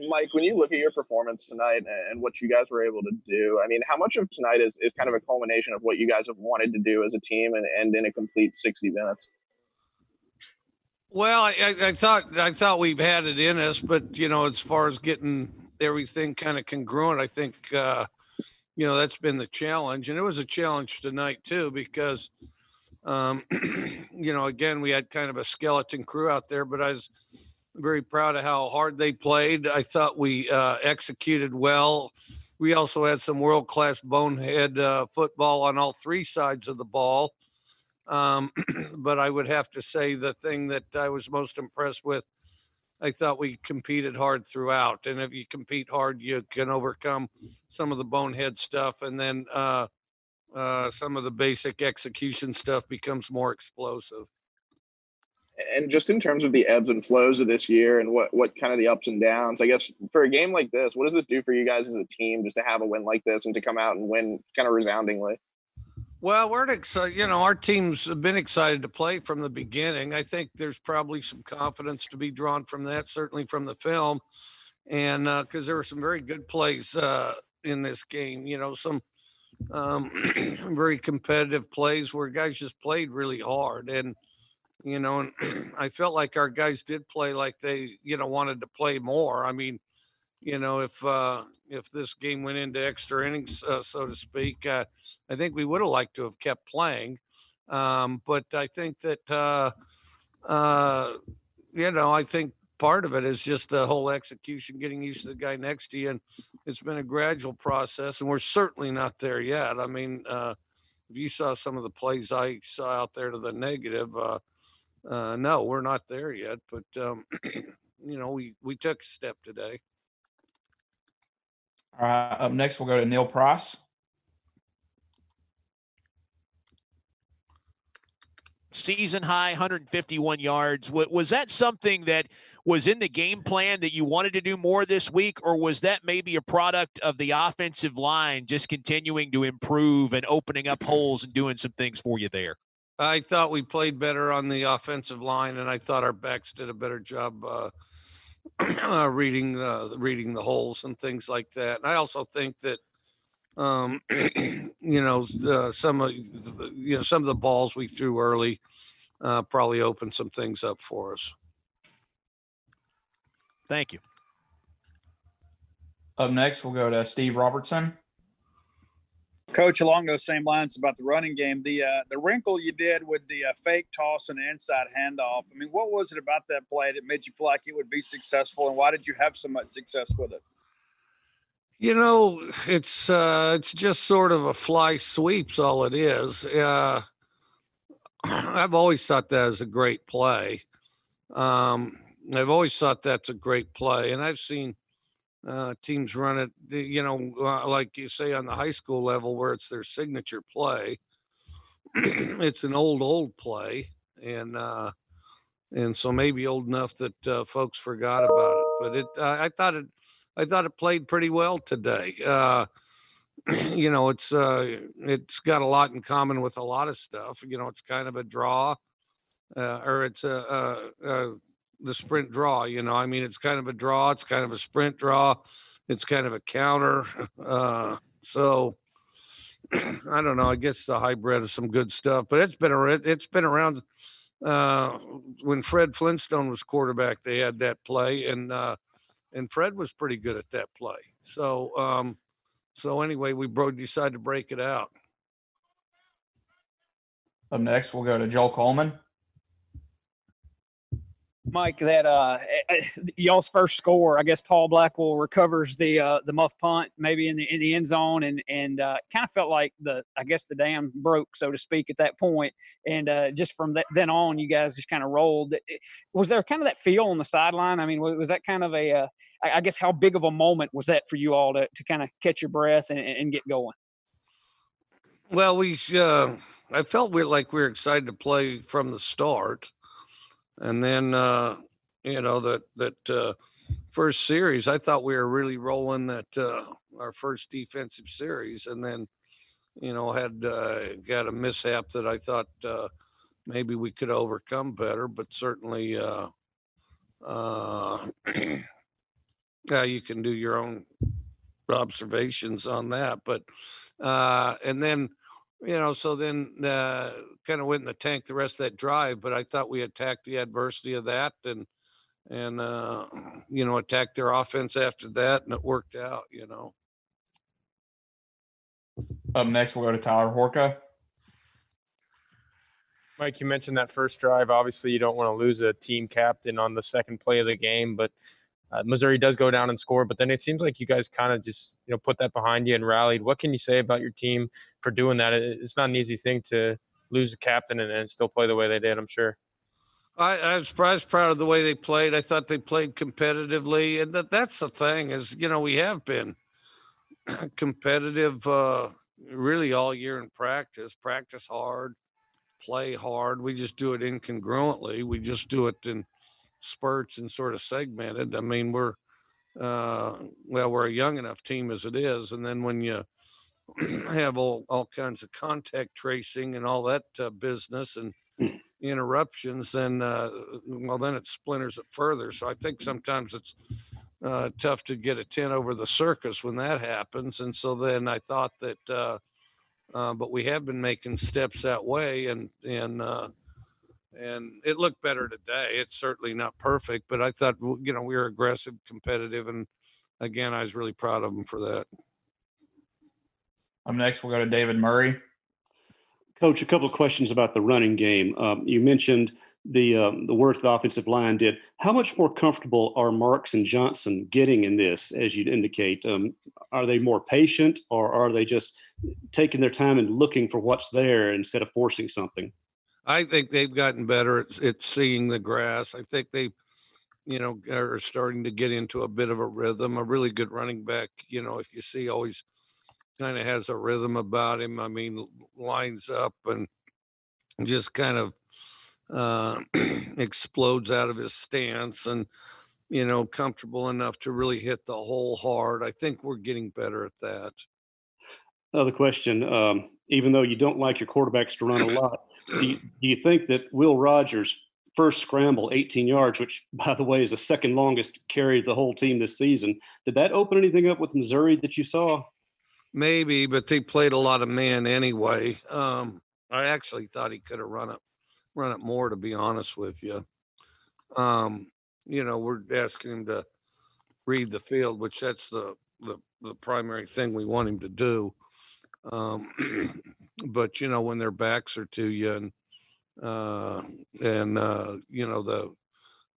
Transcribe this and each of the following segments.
Mike, when you look at your performance tonight and what you guys were able to do, I mean, how much of tonight is kind of a culmination of what you guys have wanted to do as a team and in a complete 60 minutes? Well, I thought we've had it in us, but as far as getting everything kind of congruent, I think that's been the challenge, and it was a challenge tonight too because again we had kind of a skeleton crew out there, but I was very proud of how hard they played. I thought we executed well. We also had some world class bonehead football on all three sides of the ball. But I would have to say the thing that I was most impressed with, I thought we competed hard throughout. And if you compete hard, you can overcome some of the bonehead stuff. And then some of the basic execution stuff becomes more explosive. And just in terms of the ebbs and flows of this year and what kind of the ups and downs, I guess for a game like this, what does this do for you guys as a team just to have a win like this and to come out and win kind of resoundingly? Well, we're excited. Our team's been excited to play from the beginning. I think there's probably some confidence to be drawn from that, certainly from the film, and because there were some very good plays in this game. Some very competitive plays where guys just played really hard, and and I felt like our guys did play like they wanted to play more. I mean, if this game went into extra innings, so to speak, I think we would have liked to have kept playing. But I think that I think part of it is just the whole execution, getting used to the guy next to you, and it's been a gradual process, and we're certainly not there yet. I mean, if you saw some of the plays I saw out there to the negative, no, we're not there yet. But we took a step today. All right, up next, we'll go to Neil Price. Season high 151 yards. Was that something that was in the game plan that you wanted to do more this week, or was that maybe a product of the offensive line just continuing to improve and opening up holes and doing some things for you there? I thought we played better on the offensive line, and I thought our backs did a better job reading the holes and things like that. And I also think that some of the balls we threw early probably opened some things up for us. Thank you. Up next, we'll go to Steve Robertson. Coach, along those same lines about the running game, the wrinkle you did with the fake toss and inside handoff. I mean, what was it about that play that made you feel like it would be successful, and why did you have so much success with it? It's just sort of a fly sweep's all it is. I've always thought that is a great play. I've always thought that's a great play, and I've seen teams run it, like you say on the high school level where it's their signature play. It's an old play, and so maybe old enough that folks forgot about it. But I thought it played pretty well today. It's got a lot in common with a lot of stuff. It's kind of a draw, or it's the sprint draw. I mean, it's kind of a draw. It's kind of a sprint draw. It's kind of a counter. So I don't know. I guess the hybrid of some good stuff, but it's been around. When Fred Flintstone was quarterback, they had that play, and Fred was pretty good at that play. So anyway, we decided to break it out. Up next, we'll go to Joel Coleman. Mike, that y'all's first score, I guess Paul Blackwell recovers the muff punt maybe in the end zone, and kind of felt like the dam broke, so to speak, at that point. And just from then on, you guys just kind of rolled. Was there kind of that feel on the sideline? I mean, was that kind of I guess how big of a moment was that for you all to kind of catch your breath and get going? Well, I felt like we were excited to play from the start. And then, that first series, I thought we were really rolling our first defensive series. And then, had got a mishap that I thought maybe we could overcome better. But certainly, You can do your own observations on that, but and then so then kind of went in the tank the rest of that drive. But I thought we attacked the adversity of that and attacked their offense after that, and it worked out. Up next, we'll go to Tyler Horka. Mike, you mentioned that first drive. Obviously, you don't want to lose a team captain on the second play of the game, but Missouri does go down and score. But then it seems like you guys kind of just put that behind you and rallied. What can you say about your team for doing that? It's not an easy thing to lose a captain and still play the way they did, I'm sure. I was proud of the way they played. I thought they played competitively, and that's the thing is, we have been competitive really all year in practice hard, play hard. We just do it incongruently. We just do it in spurts and sort of segmented. I mean, we're a young enough team as it is, and then when you have all kinds of contact tracing and all that business and interruptions, then it splinters it further. So I think sometimes it's tough to get a 10 over the circus when that happens. And so then I thought that but we have been making steps that way, and it looked better today. It's certainly not perfect, but I thought we were aggressive, competitive, and again, I was really proud of them for that. Up next, we'll go to David Murray. Coach, a couple of questions about the running game. You mentioned the work the offensive line did. How much more comfortable are Marks and Johnson getting in this, as you'd indicate? Are they more patient, or are they just taking their time and looking for what's there instead of forcing something? I think they've gotten better at seeing the grass. I think they, are starting to get into a bit of a rhythm. A really good running back, if you see, always kind of has a rhythm about him. I mean, lines up and just kind of explodes out of his stance and, comfortable enough to really hit the hole hard. I think we're getting better at that. Another question, even though you don't like your quarterbacks to run a lot, do you think that Will Rogers' first scramble, 18 yards, which, by the way, is the second longest carry of the whole team this season, did that open anything up with Missouri that you saw? Maybe, but they played a lot of man anyway. I actually thought he could have run it more, to be honest with you. We're asking him to read the field, which that's the primary thing we want him to do. But when their backs are to you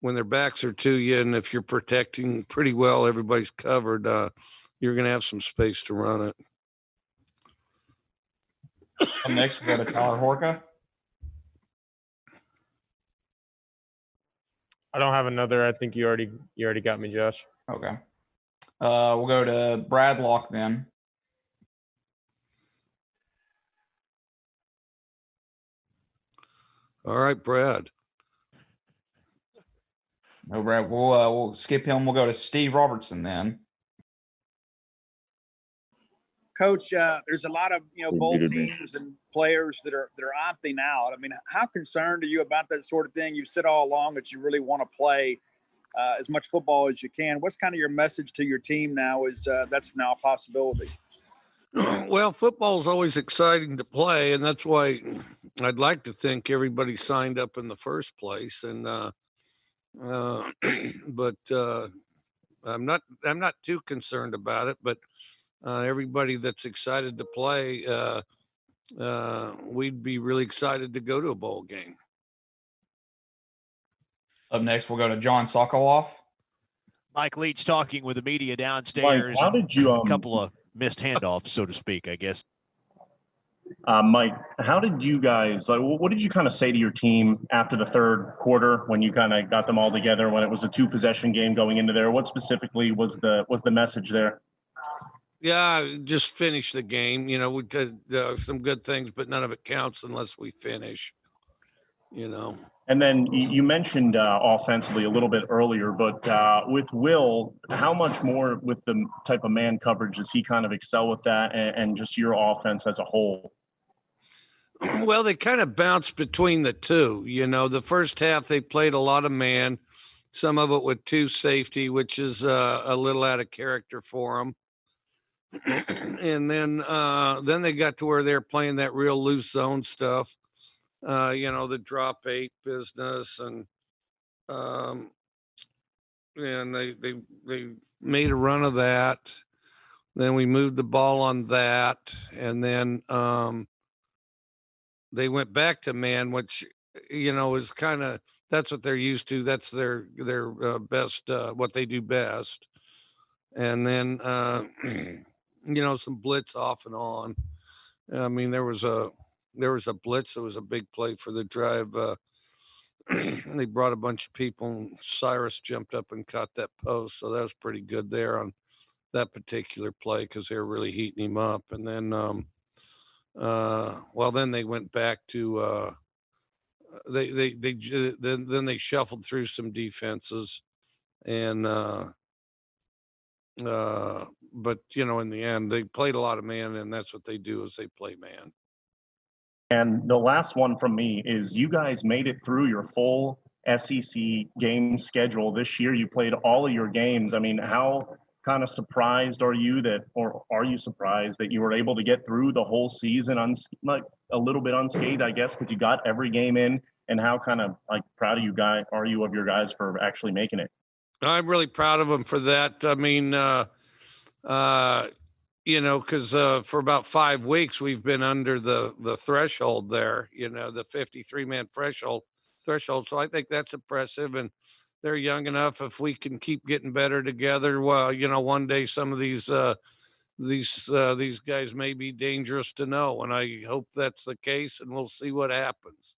when their backs are to you, and if you're protecting pretty well, everybody's covered, you're going to have some space to run it. Next, we go to Tyler Horka. I don't have another. I think you already got me, Josh. Okay. We'll go to Brad Locke then. All right, Brad. No, Brad. We'll skip him. We'll go to Steve Robertson then. Coach, there's a lot of bowl teams and players that are opting out. I mean, how concerned are you about that sort of thing? You've said all along that you really want to play as much football as you can. What's kind of your message to your team now? Is that's now a possibility? Well, football is always exciting to play, and that's why I'd like to think everybody signed up in the first place. And but I'm not too concerned about it. But everybody that's excited to play, we'd be really excited to go to a bowl game. Up next, we'll go to John Sokoloff. Mike Leach talking with the media downstairs. Mike, how did you a couple of missed handoffs, so to speak, I guess. Mike, how did you guys, what did you kind of say to your team after the third quarter when you kind of got them all together, when it was a 2-possession game going into there? What specifically was the message there? Yeah, just finish the game. We did some good things, but none of it counts unless we finish, And then you mentioned offensively a little bit earlier, but with Will, how much more with the type of man coverage does he kind of excel with that, and just your offense as a whole? Well, they kind of bounced between the two. The first half they played a lot of man, some of it with 2 safety, which is a little out of character for them. And then they got to where they're playing that real loose zone stuff, the drop 8 business, and they made a run of that. Then we moved the ball on that, and then they went back to man, which is kind of, that's what they're used to. That's their best, what they do best. And then some blitz off and on. I mean, there was a blitz that was a big play for the drive. They brought a bunch of people, and Cyrus jumped up and caught that post, so that was pretty good there on that particular play because they were really heating him up. And then then they went back to then they shuffled through some defenses, and but in the end they played a lot of man, and that's what they do, is they play man. And the last one from me is, you guys made it through your full SEC game schedule this year. You played all of your games. I mean, how kind of surprised are you or are you surprised that you were able to get through the whole season like a little bit unscathed, I guess, because you got every game in? And how kind of like proud of you of your guys for actually making it? I'm really proud of them for that. I mean, because for about 5 weeks we've been under the threshold there, the 53-man threshold. So I think that's impressive, and they're young enough. If we can keep getting better together, well, one day some of these guys may be dangerous to know, and I hope that's the case, and we'll see what happens.